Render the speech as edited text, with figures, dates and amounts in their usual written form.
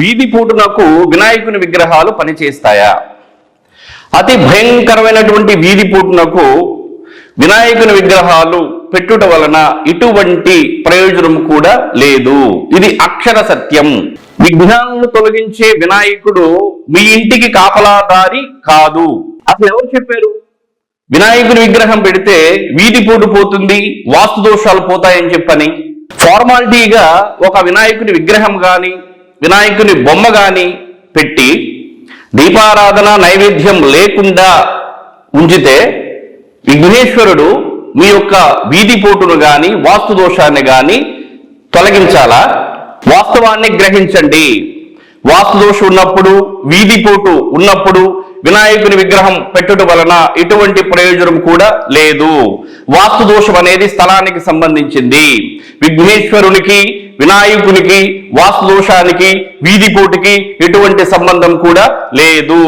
వీధి పూటనకు వినాయకుని విగ్రహాలు పనిచేస్తాయా? అతి భయంకరమైనటువంటి వీధి పూటనకు వినాయకుని విగ్రహాలు పెట్టుట వలన ఇటువంటి ప్రయోజనం కూడా లేదు. ఇది అక్షర సత్యం. విఘ్నాలను తొలగించే వినాయకుడు మీ ఇంటికి కాపలాదారి కాదు. అసలు ఎవరు చెప్పారు వినాయకుని విగ్రహం పెడితే వీధి పూట పోతుంది, వాస్తు దోషాలు పోతాయని చెప్పని? ఫార్మాలిటీగా ఒక వినాయకుని విగ్రహం కానీ వినాయకుని బొమ్మ కానీ పెట్టి దీపారాధన నైవేద్యం లేకుండా ఉంచితే విఘ్నేశ్వరుడు మీ యొక్క వీధి పోటును కానీ వాస్తు దోషాన్ని కానీ తొలగించాలా? వాస్తవాన్ని గ్రహించండి. వాస్తు దోషం ఉన్నప్పుడు, వీధి పోటు ఉన్నప్పుడు వినాయకుని విగ్రహం పెట్టుట వలన ఎటువంటి ప్రయోజనం కూడా లేదు. వాస్తు దోషం అనేది స్థలానికి సంబంధించింది. విఘ్నేశ్వరునికి, వినాయకునికి, వాస్తు దోషానికి, వీధి పోటుకి ఎటువంటి సంబంధం కూడా లేదు.